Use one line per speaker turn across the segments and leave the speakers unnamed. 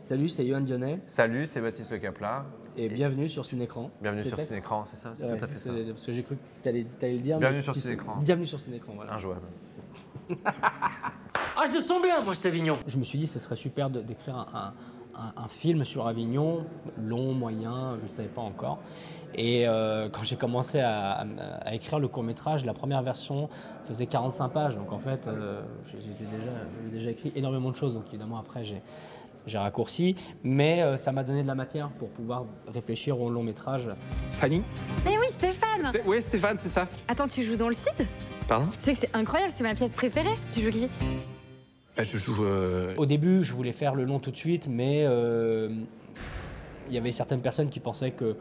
Salut, c'est Yoann Dionnet.
Salut, c'est Baptiste Le Capla.
Et bienvenue sur Cinécran.
Bienvenue sur Cinécran, c'est ça, c'est tout à fait ça.
Parce que j'ai cru que tu allais le dire.
Bienvenue sur Cinécran.
Bienvenue sur Cinécran, voilà.
Injouable.
Ah, je le sens bien, moi, cet Avignon.
Je me suis dit que ce serait super d'écrire un film sur Avignon, long, moyen, je ne savais pas encore. Et quand j'ai commencé à écrire le court-métrage, la première version faisait 45 pages. Donc en fait, j'avais déjà écrit énormément de choses. Donc évidemment, après, j'ai raccourci. Mais ça m'a donné de la matière pour pouvoir réfléchir au long-métrage.
Fanny?
Mais oui, Stéphane!
Oui, Stéphane, c'est ça.
Attends, tu joues dans le Cid?
Pardon?
Tu sais que c'est incroyable, c'est ma pièce préférée. Tu joues qui?
Je joue.
Au début, je voulais faire le long tout de suite, mais il y avait certaines personnes qui pensaient que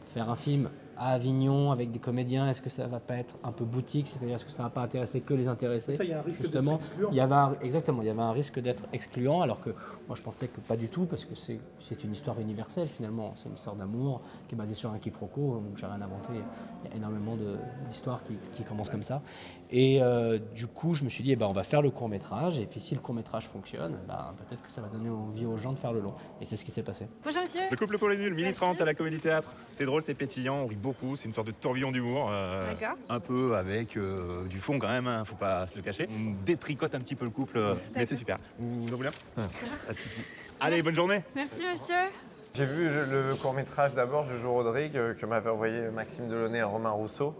faire un film à Avignon avec des comédiens, est-ce que ça va pas être un peu boutique, c'est-à-dire est-ce que ça va pas intéresser que les intéressés?
Ça, il y a un risque d'être excluant.
Exactement, il y avait un risque d'être excluant, alors que moi je pensais que pas du tout, parce que c'est une histoire universelle finalement, c'est une histoire d'amour qui est basée sur un quiproquo, donc j'ai rien inventé, il y a énormément d'histoires qui commencent comme ça. Et du coup, je me suis dit, on va faire le court-métrage, et puis si le court-métrage fonctionne, peut-être que ça va donner envie aux gens de faire le long. Et c'est ce qui s'est passé.
Bonjour monsieur.
Le couple pour les nuls, 12h30 à la Comédie Théâtre. C'est drôle, c'est pétillant, on rit beaucoup, c'est une sorte de tourbillon d'humour.
D'accord.
Un peu avec du fond quand même, hein, faut pas se le cacher. On détricote un petit peu le couple, mais c'est super. Vous en voulez un? Pas de soucis. Allez, bonne journée.
Merci monsieur.
J'ai vu le court-métrage d'abord, Je joue Rodrigue, que m'avait envoyé Maxime Delaunay et Romain Rousseau.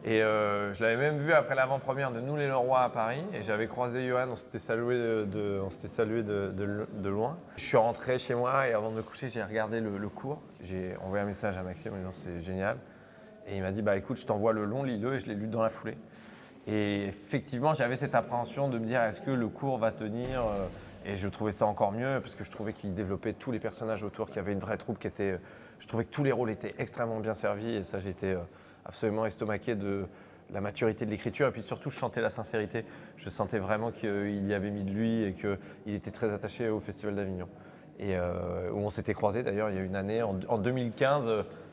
Et je l'avais même vu après l'avant-première de Nous les Leroy à Paris. Et j'avais croisé Yoann, on s'était salué de loin. Je suis rentré chez moi et avant de me coucher, j'ai regardé le court. J'ai envoyé un message à Maxime en disant c'est génial. Et il m'a dit écoute, je t'envoie le long, lis-le, et je l'ai lu dans la foulée. Et effectivement, j'avais cette appréhension de me dire est-ce que le court va tenir et je trouvais ça encore mieux parce que je trouvais qu'il développait tous les personnages autour, qu'il y avait une vraie troupe qui était. Je trouvais que tous les rôles étaient extrêmement bien servis et ça, j'étais absolument estomaqué de la maturité de l'écriture et puis surtout je sentais la sincérité. Je sentais vraiment qu'il y avait mis de lui et qu'il était très attaché au Festival d'Avignon. Et où on s'était croisés d'ailleurs il y a une année, en 2015,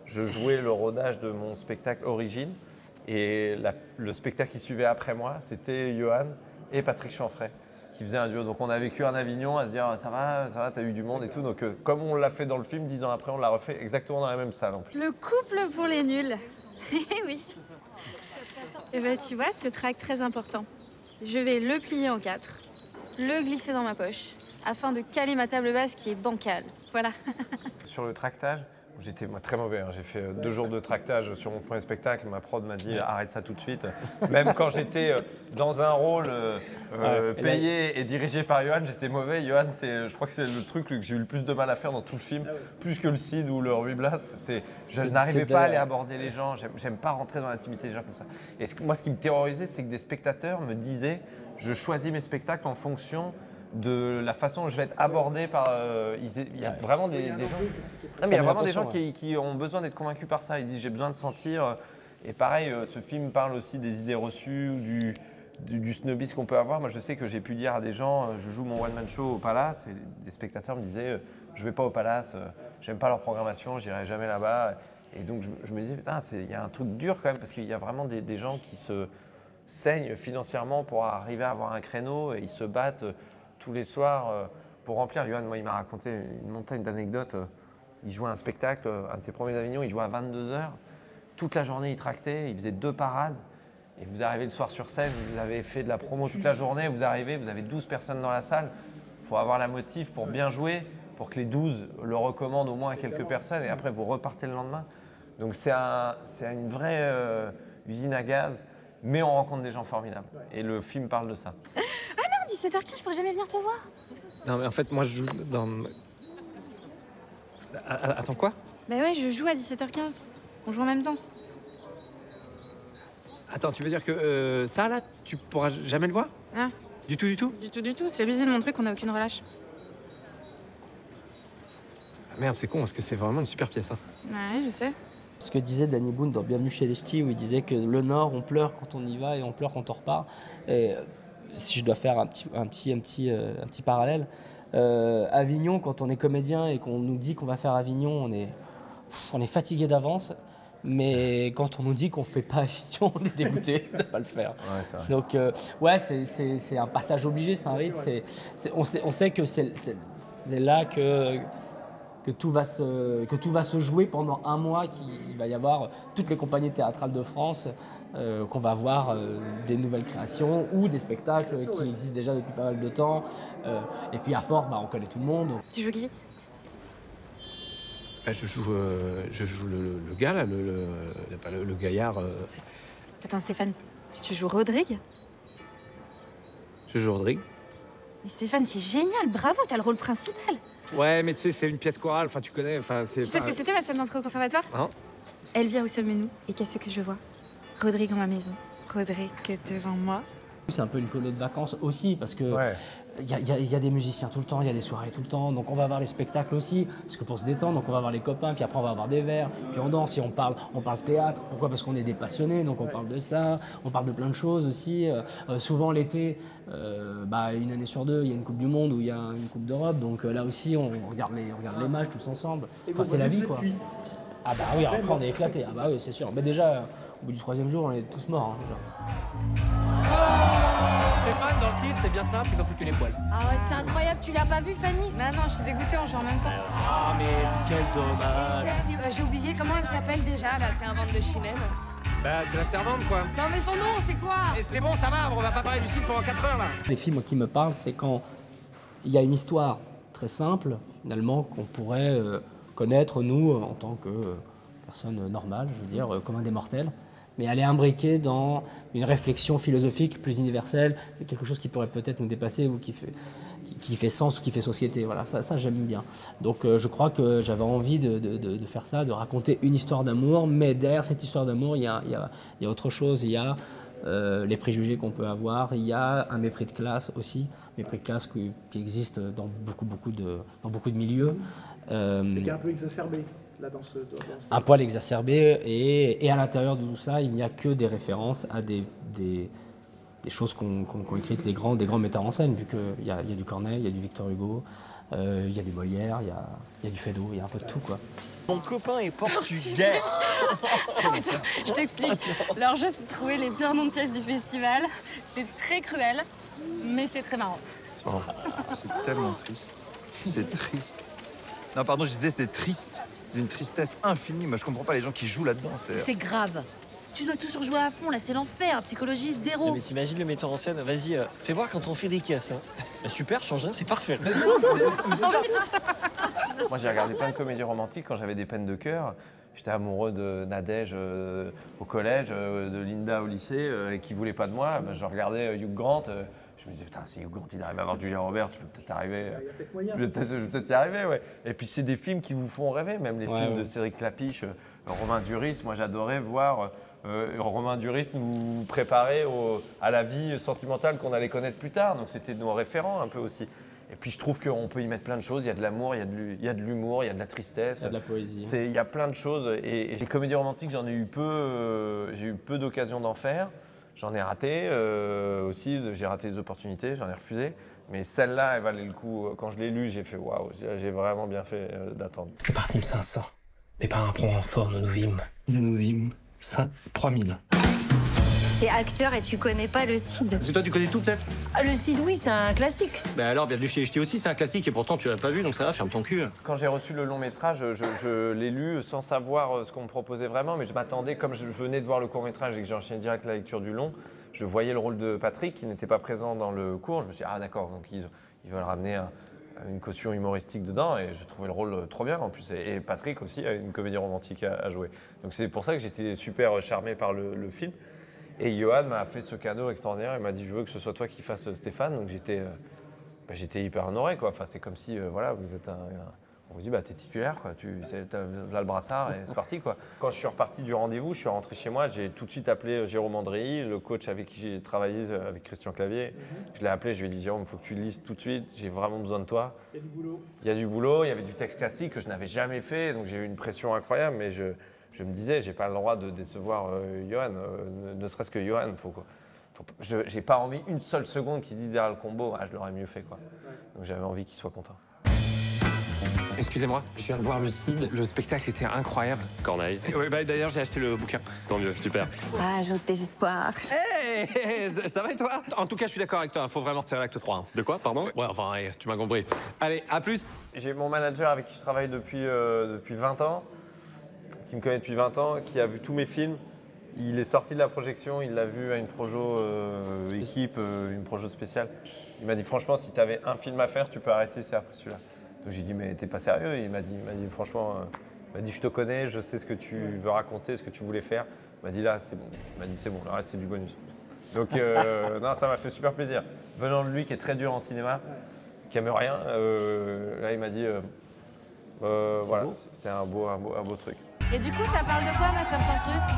je jouais le rodage de mon spectacle Origine et le spectacle qui suivait après moi, c'était Yoann et Patrick Chanfray qui faisaient un duo. Donc on a vécu en Avignon à se dire ça va, t'as eu du monde et tout. Donc comme on l'a fait dans le film, 10 ans après, on l'a refait exactement dans la même salle en plus.
Le couple pour les nuls. Oui. Et tu vois, ce tract très important. Je vais le plier en 4, le glisser dans ma poche, afin de caler ma table basse qui est bancale. Voilà.
Sur le tractage, j'étais très mauvais. J'ai fait 2 jours de tractage sur mon premier spectacle. Ma prod m'a dit arrête ça tout de suite. Même quand j'étais dans un rôle payé et dirigé par Yoann, j'étais mauvais. Yoann, je crois que c'est le truc que j'ai eu le plus de mal à faire dans tout le film, plus que le Cid ou le Ruy Blas. Je n'arrivais pas à aller aborder les gens. J'aime pas rentrer dans l'intimité des gens comme ça. Et moi, ce qui me terrorisait, c'est que des spectateurs me disaient je choisis mes spectacles en fonction de la façon dont je vais être abordé par. Il y a vraiment des gens. Il y a vraiment des gens qui ont besoin d'être convaincus par ça. Ils disent j'ai besoin de sentir. Et pareil, ce film parle aussi des idées reçues ou du snobisme qu'on peut avoir. Moi, je sais que j'ai pu dire à des gens, je joue mon one-man show au Palace, et des spectateurs me disaient je vais pas au Palace, j'aime pas leur programmation, j'irai jamais là-bas. Et donc je me disais putain, il y a un truc dur quand même parce qu'il y a vraiment des gens qui se saignent financièrement pour arriver à avoir un créneau et ils se battent tous les soirs pour remplir. Yoann, moi, il m'a raconté une montagne d'anecdotes. Il jouait un spectacle, un de ses premiers d'Avignon, il jouait à 22h. Toute la journée, il tractait, il faisait 2 parades. Et vous arrivez le soir sur scène, vous avez fait de la promo toute la journée, vous arrivez, vous avez 12 personnes dans la salle. Il faut avoir la motive pour bien jouer, pour que les 12 le recommandent au moins à quelques personnes. Et après, vous repartez le lendemain. Donc c'est une vraie usine à gaz, mais on rencontre des gens formidables. Et le film parle de ça.
17h15, je pourrais jamais venir te voir.
Non, mais en fait, moi, je joue dans. Attends, quoi?
Ouais, je joue à 17h15. On joue en même temps.
Attends, tu veux dire que ça, là, tu pourras jamais le voir?
Hein?
Du tout, du tout?
Du tout. C'est l'usine, mon truc, on n'a aucune relâche.
Ah, merde, c'est con, parce que c'est vraiment une super pièce. Hein.
Ouais, je sais.
Ce que disait Danny Boone dans Bienvenue chez les Ch'tis, où il disait que le Nord, on pleure quand on y va et on pleure quand on repart. Et si je dois faire un petit parallèle, Avignon, quand on est comédien et qu'on nous dit qu'on va faire Avignon, on est fatigué d'avance. Mais quand on nous dit qu'on ne fait pas Avignon, on est dégoûté de ne pas le faire.
Ouais, c'est vrai.
Donc, ouais, c'est un passage obligé, c'est un rite. On sait que c'est là que tout va se jouer pendant un mois, qu'il va y avoir toutes les compagnies théâtrales de France, qu'on va avoir des nouvelles créations ou des spectacles qui existent déjà depuis pas mal de temps. Et puis à force, on connaît tout le monde.
Tu joues qui?
Je joue le gars, là, le gaillard.
Attends Stéphane, tu joues Rodrigue?
Je joue Rodrigue.
Mais Stéphane, c'est génial, bravo, t'as le rôle principal.
Ouais, mais tu sais, c'est une pièce chorale, enfin, tu connais, enfin, c'est...
Tu sais ce que c'était ma scène d'entrée au conservatoire?
Hein?
Elvire, où sommes-nous? Et qu'est-ce que je vois? Rodrigue en ma maison. Rodrigue devant moi.
C'est un peu une colonie de vacances aussi, parce que
Ouais.
y a des musiciens tout le temps, il y a des soirées tout le temps, donc on va voir les spectacles aussi, parce que pour se détendre, donc on va voir les copains, puis après on va avoir des verres, puis on danse, et on parle théâtre. Pourquoi? Parce qu'on est des passionnés, donc on parle de ça, on parle de plein de choses aussi. Souvent l'été, une année sur deux, il y a une Coupe du Monde ou il y a une Coupe d'Europe, donc là aussi on regarde les matchs tous ensemble. Enfin, c'est la vie, quoi. Ah bah oui, après on est éclatés, ah bah oui, c'est sûr. Mais déjà, au bout du 3e jour, on est tous morts. Hein, déjà.
Stéphane, dans le site, c'est bien simple, il m'a foutu les poils.
Ah ouais, c'est incroyable, tu l'as pas vu Fanny? Bah non, je suis dégoûtée, on joue en même temps.
Ah, mais quel dommage.
J'ai oublié comment elle s'appelle déjà, là, c'est un ventre de chimène.
Bah, c'est la servante, quoi.
Non mais son nom, c'est quoi?
Et c'est bon, ça va, on va pas parler du site pendant 4 heures, là.
Les films qui me parlent, c'est quand il y a une histoire très simple, finalement, qu'on pourrait connaître, nous, en tant que personnes normales, je veux dire, commun des mortels, mais elle est imbriquée dans une réflexion philosophique plus universelle, quelque chose qui pourrait peut-être nous dépasser ou qui fait sens ou qui fait société. Voilà, ça j'aime bien. Donc je crois que j'avais envie de faire ça, de raconter une histoire d'amour, mais derrière cette histoire d'amour, il y a autre chose. Il y a les préjugés qu'on peut avoir, il y a un mépris de classe aussi, mépris de classe qui existe dans beaucoup de milieux.
Mais qui est un peu exacerbé. Là,
Un poil exacerbé, et à l'intérieur de tout ça, il n'y a que des références à des choses qu'ont écrites des grands metteurs en scène, vu qu'il y a du Corneille, il y a du Victor Hugo, il y a du Molière, il y a du Feydeau, il y a un peu de tout, quoi.
Mon copain est portugais.
Je t'explique. Leur jeu, c'est de trouver les pires noms de pièces du festival. C'est très cruel, mais c'est très marrant.
C'est tellement triste. C'est triste. Non, pardon, je disais c'est triste. D'une tristesse infinie. Moi, je comprends pas les gens qui jouent là-dedans.
C'est grave. Tu dois toujours jouer à fond, là, c'est l'enfer. Psychologie zéro.
Mais t'imagines le metteur en scène, vas-y, fais voir quand on fait des caisses. Hein. Bah, super, change rien, c'est parfait.
Moi, j'ai regardé plein de comédies romantiques quand j'avais des peines de cœur. J'étais amoureux de Nadège au collège, de Linda au lycée, et qui voulait pas de moi. Je regardais Hugh Grant. Je me disais, putain, si Hugh Grant il arrive à avoir Julia Roberts, je peux peut-être arriver.
Il y a peut-être moyen.
Je vais peut-être y arriver, ouais. Et puis c'est des films qui vous font rêver, même les films de Cédric Clapiche, Romain Duris. Moi, j'adorais voir Romain Duris nous préparer à la vie sentimentale qu'on allait connaître plus tard. Donc c'était nos référents un peu aussi. Et puis je trouve qu'on peut y mettre plein de choses. Il y a de l'amour, il y a de l'humour, il y a de la tristesse.
Il y a de la poésie.
Il y a plein de choses. Et les comédies romantiques, j'en ai eu peu. J'ai eu peu d'occasions d'en faire. J'en ai raté aussi. J'ai raté des opportunités, j'en ai refusé. Mais celle-là, elle valait le coup. Quand je l'ai lue, j'ai fait waouh, j'ai vraiment bien fait d'attendre.
C'est parti, me 500. Mes parents prend en fort, nous vîmes. Nous vîmes. 3000.
T'es acteur et tu connais pas le Cid.
Parce que toi, tu connais tout, peut-être?
Ah, le Cid, oui, c'est un classique.
Bah alors, bienvenue chez HT aussi, c'est un classique et pourtant tu l'as pas vu, donc ça va, ferme ton cul.
Quand j'ai reçu le long métrage, je l'ai lu sans savoir ce qu'on me proposait vraiment, mais je m'attendais, comme je venais de voir le court métrage et que j'ai enchaîné direct la lecture du long, je voyais le rôle de Patrick qui n'était pas présent dans le court. Je me suis dit, ah d'accord, donc ils veulent ramener une caution humoristique dedans, et je trouvais le rôle trop bien en plus. Et Patrick aussi a une comédie romantique à jouer. Donc c'est pour ça que j'étais super charmé par le film. Et Johan m'a fait ce cadeau extraordinaire. Il m'a dit, je veux que ce soit toi qui fasses Stéphane. Donc j'étais hyper honoré, quoi. Enfin, c'est comme si, voilà, vous êtes on vous dit, bah, t'es titulaire, quoi. T'as là le brassard et c'est parti, quoi. Quand je suis reparti du rendez-vous, je suis rentré chez moi. J'ai tout de suite appelé Jérôme Andréhy, le coach avec qui j'ai travaillé avec Christian Clavier. Je l'ai appelé, je lui ai dit, Jérôme, il faut que tu le lises tout de suite. J'ai vraiment besoin de toi.
Il y a du boulot.
Il y a du boulot, il y avait du texte classique que je n'avais jamais fait. Donc j'ai eu une pression incroyable, mais je me disais, j'ai pas le droit de décevoir Johan, ne serait-ce que Johan. J'ai pas envie une seule seconde qu'il se dise derrière le combo, ah, je l'aurais mieux fait, quoi. Donc j'avais envie qu'il soit content.
Excusez-moi, je viens de voir le Cid. Le spectacle était incroyable.
Corneille.
Oui, bah, d'ailleurs, j'ai acheté le bouquin.
Tant mieux, super.
Ah, j'ai au désespoir.
Hey, ça va et toi? En tout cas, je suis d'accord avec toi. Faut vraiment serrer l'acte 3. Hein.
De quoi, pardon?
Ouais, enfin, tu m'as compris. Allez, à plus.
J'ai mon manager avec qui je travaille depuis 20 ans, qui me connaît depuis 20 ans, qui a vu tous mes films. Il est sorti de la projection, il l'a vu à une projo équipe, une projo spéciale. Il m'a dit franchement, si tu avais un film à faire, tu peux arrêter, c'est après celui-là. Donc j'ai dit mais t'es pas sérieux? Il m'a dit franchement, il m'a dit je te connais, je sais ce que tu veux raconter, ce que tu voulais faire. Il m'a dit là c'est bon. Il m'a dit c'est bon, le reste c'est du bonus. Donc non, ça m'a fait super plaisir. Venant de lui qui est très dur en cinéma, qui aime rien, là il m'a dit voilà, c'était un beau truc.
Et du coup, ça parle de quoi, ma sœur s'incruste?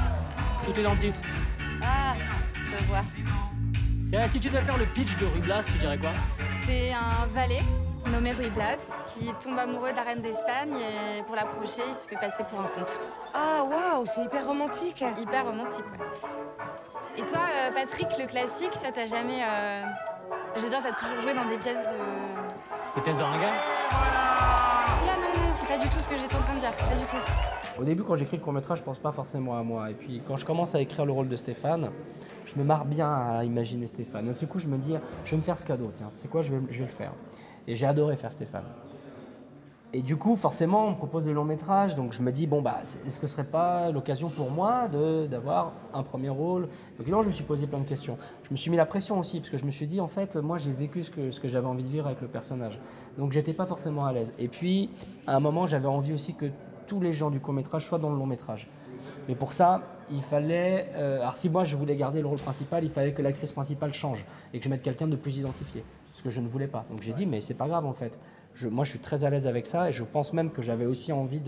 Tout est dans le titre.
Ah, je vois.
Et si tu devais faire le pitch de Ruy Blas, tu dirais quoi?
C'est un valet nommé Ruy Blas qui tombe amoureux de la reine d'Espagne et pour l'approcher, il se fait passer pour un comte.
Ah, waouh, c'est hyper romantique.
Hyper romantique, ouais. Et toi, Patrick, le classique, ça t'a jamais... Je veux dire, t'as toujours joué dans des pièces de...
Des pièces de ringard?
Là, non, c'est pas du tout ce que j'étais en train de dire, pas du tout.
Au début, quand j'écris le court-métrage, je pense pas forcément à moi. Et puis, quand je commence à écrire le rôle de Stéphane, je me marre bien à imaginer Stéphane. D'un seul coup, je me dis, je vais me faire ce cadeau, tiens, c'est quoi, je vais le faire. Et j'ai adoré faire Stéphane. Et du coup, forcément, on me propose des longs métrages, donc je me dis, bon, bah, est-ce que ce serait pas l'occasion pour moi d'avoir un premier rôle? Donc là, je me suis posé plein de questions. Je me suis mis la pression aussi, parce que je me suis dit, en fait, moi, j'ai vécu ce que j'avais envie de vivre avec le personnage. Donc, j'étais pas forcément à l'aise. Et puis, à un moment, j'avais envie aussi que tous les gens du court-métrage soient dans le long-métrage. Mais pour ça, il fallait... alors si moi, je voulais garder le rôle principal, il fallait que l'actrice principale change et que je mette quelqu'un de plus identifié, ce que je ne voulais pas. Donc j'ai dit, mais c'est pas grave en fait. Moi, je suis très à l'aise avec ça et je pense même que j'avais aussi envie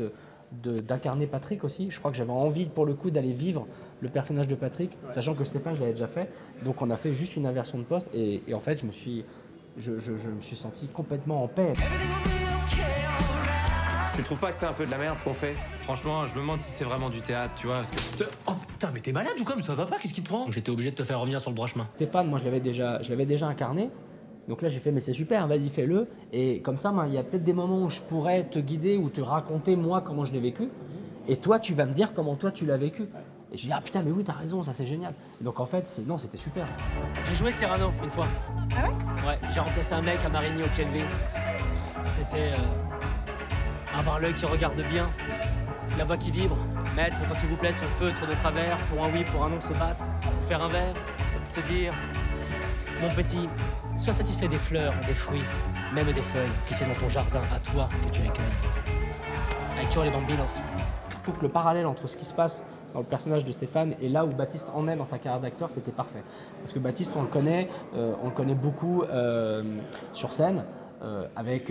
d'incarner Patrick aussi. Je crois que j'avais envie, pour le coup, d'aller vivre le personnage de Patrick, sachant que Stéphane, je l'avais déjà fait. Donc on a fait juste une inversion de poste et en fait, je me suis senti complètement en paix.
Tu trouves pas que c'est un peu de la merde ce qu'on fait? Franchement, je me demande si c'est vraiment du théâtre, tu vois. Parce que...
Oh putain, mais t'es malade ou quoi? Mais ça va pas, qu'est-ce qui te prend?
J'étais obligé de te faire revenir sur le droit chemin. Stéphane, moi je l'avais déjà incarné. Donc là j'ai fait mais c'est super, vas-y fais-le. Et comme ça, il y a peut-être des moments où je pourrais te guider ou te raconter moi comment je l'ai vécu. Et toi tu vas me dire comment toi tu l'as vécu. Et je dis ah putain mais oui t'as raison, ça c'est génial. Et donc en fait, non c'était super. J'ai joué Cyrano une fois.
Ah ouais?
Ouais, j'ai remplacé un mec à Marigny au pied levé. C'était... avoir l'œil qui regarde bien, la voix qui vibre, mettre quand il vous plaît son feutre de travers, pour un oui, pour un non se battre, faire un verre, se dire mon petit, sois satisfait des fleurs, des fruits, même des feuilles, si c'est dans ton jardin, à toi que tu les cueilles. Avec les bambinos. Je trouve que le parallèle entre ce qui se passe dans le personnage de Stéphane et là où Baptiste en est dans sa carrière d'acteur, c'était parfait. Parce que Baptiste, on le connaît beaucoup sur scène. Avec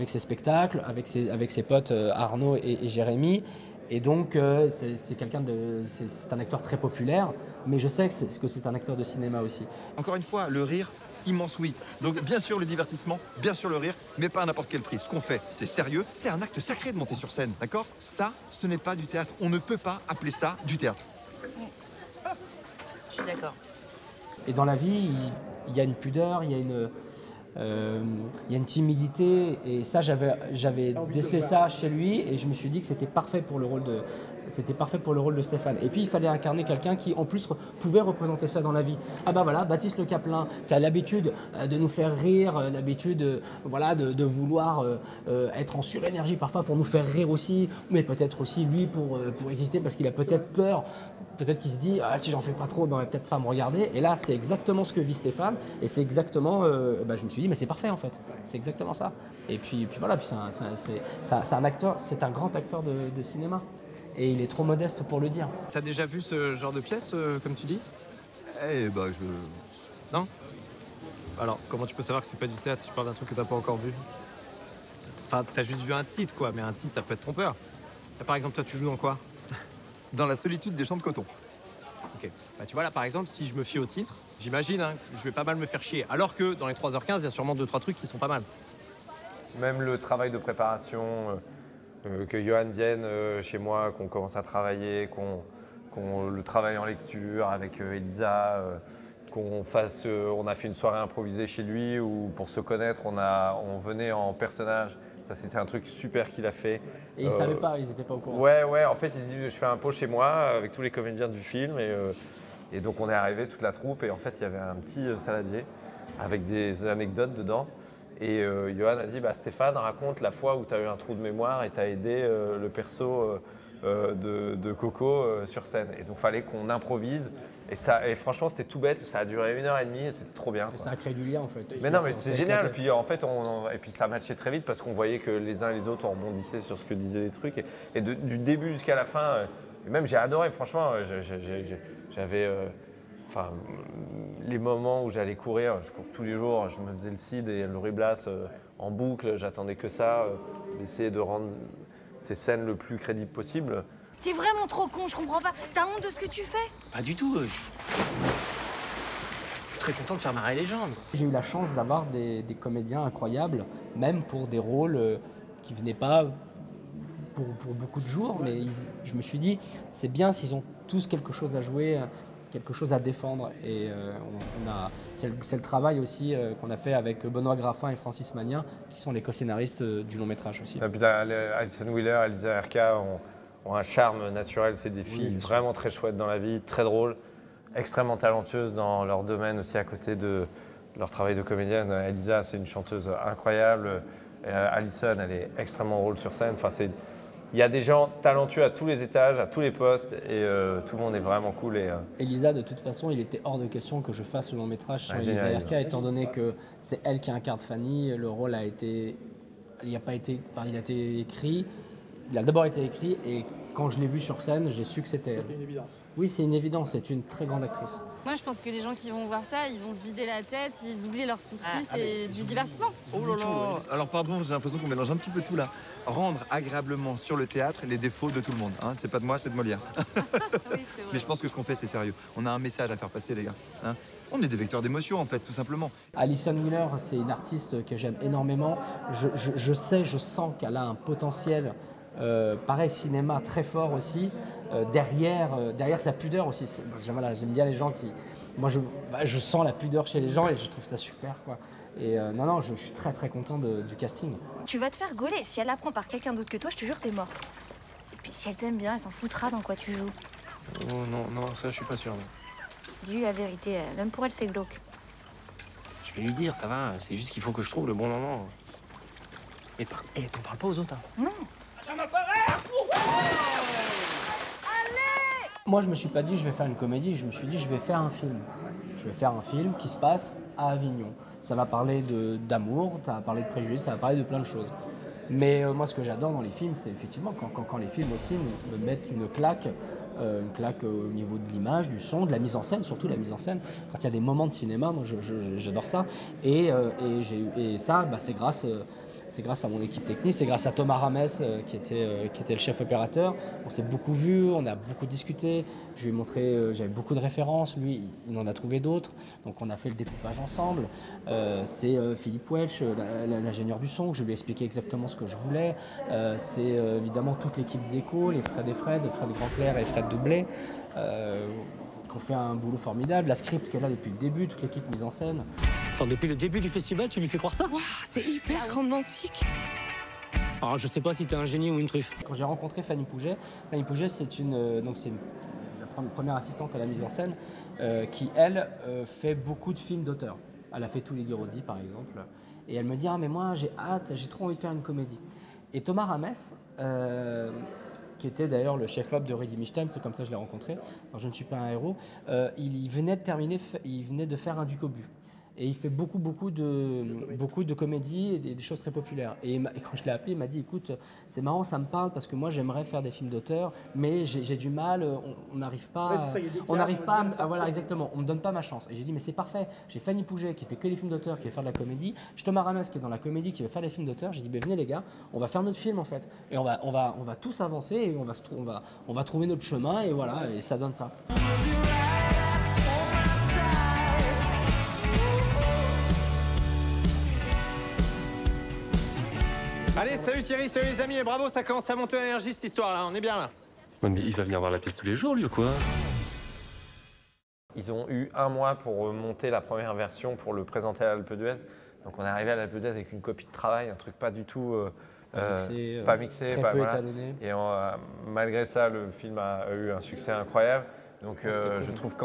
ses spectacles, avec ses potes Arnaud et Jérémy. Et donc, c'est un acteur très populaire, mais je sais que c'est un acteur de cinéma aussi.
Encore une fois, le rire, immense oui. Donc bien sûr le divertissement, bien sûr le rire, mais pas à n'importe quel prix. Ce qu'on fait, c'est sérieux, c'est un acte sacré de monter sur scène, d'accord? Ça, ce n'est pas du théâtre. On ne peut pas appeler ça du théâtre.
Je suis d'accord.
Et dans la vie, il y a une pudeur, il y a une timidité et ça j'avais décelé ça chez lui et je me suis dit que c'était parfait pour le rôle de Stéphane. Et puis il fallait incarner quelqu'un qui en plus pouvait représenter ça dans la vie. Ah bah voilà, Baptiste Le Caplin qui a l'habitude de nous faire rire, l'habitude de vouloir être en surénergie parfois pour nous faire rire aussi, mais peut-être aussi lui pour exister parce qu'il a peut-être peur. Peut-être qu'il se dit ah, si j'en fais pas trop, ben, on va peut-être pas me regarder. Et là, c'est exactement ce que vit Stéphane. Et c'est exactement. Je me suis dit, mais c'est parfait en fait. C'est exactement ça. Et puis voilà. Puis c'est un acteur, c'est un grand acteur de cinéma. Et il est trop modeste pour le dire.
T'as déjà vu ce genre de pièce, comme tu dis? Non? Alors, comment tu peux savoir que c'est pas du théâtre si tu parles d'un truc que t'as pas encore vu? Enfin, t'as juste vu un titre, quoi. Mais un titre, ça peut être trompeur. Là, par exemple, toi, tu joues dans quoi?
Dans la solitude des champs de coton.
Ok. Bah, tu vois, là, par exemple, si je me fie au titre, j'imagine que je vais pas mal me faire chier. Alors que dans les 3h15, il y a sûrement 2-3 trucs qui sont pas mal.
Même le travail de préparation, que Johan vienne chez moi, qu'on commence à travailler, qu'on le travaille en lecture avec Elisa, on a fait une soirée improvisée chez lui où pour se connaître, on venait en personnage. Ça, c'était un truc super qu'il a fait.
Et ils ne savaient pas, ils n'étaient pas au courant.
Ouais, en fait, il dit je fais un pot chez moi avec tous les comédiens du film. Et donc, on est arrivé, toute la troupe. Et en fait, il y avait un petit saladier avec des anecdotes dedans. Et Johan a dit Stéphane, raconte la fois où tu as eu un trou de mémoire et tu as aidé le perso de Coco sur scène. Et donc, il fallait qu'on improvise. Et franchement, c'était tout bête. Ça a duré 1h30 et c'était trop bien.
Ça a créé du lien en fait.
Mais non, mais c'est génial. Et puis en fait, et puis ça matchait très vite parce qu'on voyait que les uns et les autres on rebondissait sur ce que disaient les trucs. Et du début jusqu'à la fin, et même j'ai adoré. Franchement, j'avais les moments où j'allais courir. Je cours tous les jours. Je me faisais le Cid et le Riblas en boucle. J'attendais que ça, d'essayer de rendre ces scènes le plus crédibles possible.
T'es vraiment trop con, je comprends pas. T'as honte de ce que tu fais?
Pas du tout. Je suis très content de faire marrer les gens.
J'ai eu la chance d'avoir des comédiens incroyables, même pour des rôles qui venaient pas pour beaucoup de jours. Mais je me suis dit, c'est bien s'ils ont tous quelque chose à jouer, quelque chose à défendre. Et c'est le travail aussi qu'on a fait avec Benoît Graffin et Francis Magnin, qui sont les co-scénaristes du long métrage aussi.
Et puis Alison Wheeler, Elisa Erka ont un charme naturel. C'est des filles vraiment très chouettes dans la vie, très drôles, extrêmement talentueuses dans leur domaine aussi à côté de leur travail de comédienne. Elisa, c'est une chanteuse incroyable. Alison, elle est extrêmement drôle sur scène. Enfin, il y a des gens talentueux à tous les étages, à tous les postes, et tout le monde est vraiment cool.
Elisa, de toute façon, il était hors de question que je fasse le long métrage sur Elisa Erka, étant donné que c'est elle qui incarne Fanny. Le rôle a été écrit. Il a d'abord été écrit et quand je l'ai vu sur scène, j'ai su que c'était elle.
C'est une évidence.
Oui, c'est une évidence, c'est une très grande actrice.
Moi, je pense que les gens qui vont voir ça, ils vont se vider la tête, ils oublient leurs soucis, c'est du divertissement.
Oh là là. Alors pardon, j'ai l'impression qu'on mélange un petit peu tout là. Rendre agréablement sur le théâtre les défauts de tout le monde. Hein. C'est pas de moi, c'est de Molière.
Oui,
Mais je pense que ce qu'on fait, c'est sérieux. On a un message à faire passer, les gars. Hein. On est des vecteurs d'émotion, en fait, tout simplement.
Alison Wheeler, c'est une artiste que j'aime énormément. Je sens qu'elle a un potentiel, pareil, cinéma très fort aussi. Derrière sa pudeur aussi. Voilà, j'aime bien les gens qui... Moi, je sens la pudeur chez les gens et je trouve ça super, quoi. Et non, je suis très très content du casting.
Tu vas te faire gauler. Si elle apprend par quelqu'un d'autre que toi, je te jure, t'es mort. Et puis si elle t'aime bien, elle s'en foutra dans quoi tu joues.
Oh non, ça je suis pas sûr. Non.
Dis-lui la vérité, même pour elle, c'est glauque.
Je vais lui dire, ça va, c'est juste qu'il faut que je trouve le bon moment. Et t'en parles pas aux autres, hein.
Non.
Ça m'apparaît.
Moi, je me suis pas dit je vais faire une comédie, je me suis dit je vais faire un film. Je vais faire un film qui se passe à Avignon. Ça va parler d'amour, ça va parler de préjugés, ça va parler de plein de choses. Mais moi, ce que j'adore dans les films, c'est effectivement quand les films aussi me mettent une claque au niveau de l'image, du son, de la mise en scène, surtout la mise en scène. Quand il y a des moments de cinéma, moi, j'adore ça. Et ça, c'est grâce à mon équipe technique, c'est grâce à Thomas Rames qui était le chef opérateur. On s'est beaucoup vu, on a beaucoup discuté. Je lui ai montré, j'avais beaucoup de références. Lui, il en a trouvé d'autres. Donc on a fait le découpage ensemble. C'est Philippe Welch, l'ingénieur du son, que je lui ai expliqué exactement ce que je voulais. C'est évidemment toute l'équipe d'écho, les Fred Grandclair et Fred Doublé. Qui ont fait un boulot formidable. La script qu'elle a depuis le début, toute l'équipe mise en scène.
Depuis le début du festival, tu lui fais croire ça?
Wow, c'est hyper romantique.
Alors, je sais pas si t'es un génie ou une truffe.
Quand j'ai rencontré Fanny Pouget, c'est la première assistante à la mise en scène qui, elle, fait beaucoup de films d'auteur. Elle a fait tous les Guiraudy, par exemple. Et elle me dit « Ah, mais moi, j'ai hâte, j'ai trop envie de faire une comédie. » Et Thomas Rames, qui était d'ailleurs le chef-op de Rudy Michten, c'est comme ça que je l'ai rencontré, dans Je ne suis pas un héros, il venait de faire Un Duc au but. Et il fait beaucoup de comédies et des choses très populaires. Et quand je l'ai appelé, il m'a dit, écoute, c'est marrant, ça me parle parce que moi j'aimerais faire des films d'auteur, mais j'ai du mal, on n'arrive pas, voilà exactement, on me donne pas ma chance. Et j'ai dit, mais c'est parfait, j'ai Fanny Pouget qui fait que les films d'auteur, qui veut faire de la comédie, j'ai Thomas Rames qui est dans la comédie, qui veut faire des films d'auteur. J'ai dit, ben venez les gars, on va faire notre film en fait, et on va tous avancer et on va trouver notre chemin et voilà, et ça donne ça.
Allez, salut Thierry, salut les amis, et bravo, ça commence à monter en énergie cette histoire-là, on est bien là.
Ouais, mais il va venir voir la pièce tous les jours, lui, ou quoi?
Ils ont eu 1 mois pour monter la première version, pour le présenter à l'Alpe d'Huez. Donc on est arrivé à l'Alpe d'Huez avec une copie de travail, un truc pas du tout pas mixé,
très
pas,
peu
voilà.
étalonné.
Et malgré ça, le film a eu un succès incroyable. Donc je trouve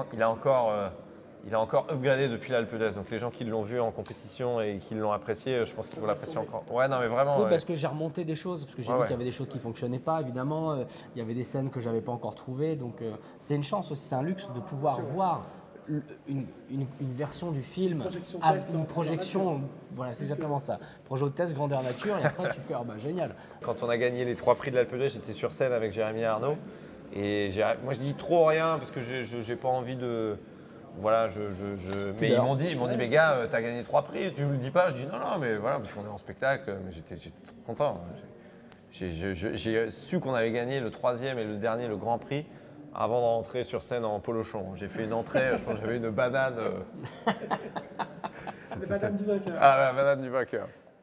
qu'il a encore upgradé depuis l'Alpe d'Huez. Donc les gens qui l'ont vu en compétition et qui l'ont apprécié, je pense qu'ils vont l'apprécier encore. Ouais, non, mais vraiment.
Oui, parce que j'ai remonté des choses, parce que j'ai vu qu'il y avait des choses qui ne fonctionnaient pas, évidemment. Il y avait des scènes que je n'avais pas encore trouvées. Donc c'est une chance aussi, c'est un luxe de pouvoir voir une version du film, une projection, voilà, c'est exactement ça. Projet de test, grandeur nature, et après tu fais, ah bah génial.
Quand on a gagné les 3 prix de l'Alpe d'Huez, j'étais sur scène avec Jérémy Arnaud. Et moi je dis trop rien parce que j'ai pas envie de. Voilà, mais ils m'ont dit, mais gars, t'as gagné 3 prix, tu me le dis pas? Je dis non, mais voilà, parce qu'on est en spectacle, mais j'étais trop content. J'ai su qu'on avait gagné le 3e et le dernier, le Grand Prix, avant de rentrer sur scène en polochon. J'ai fait une entrée, je pense que j'avais une banane.
La banane du vainqueur.
Ah, la banane du vainqueur.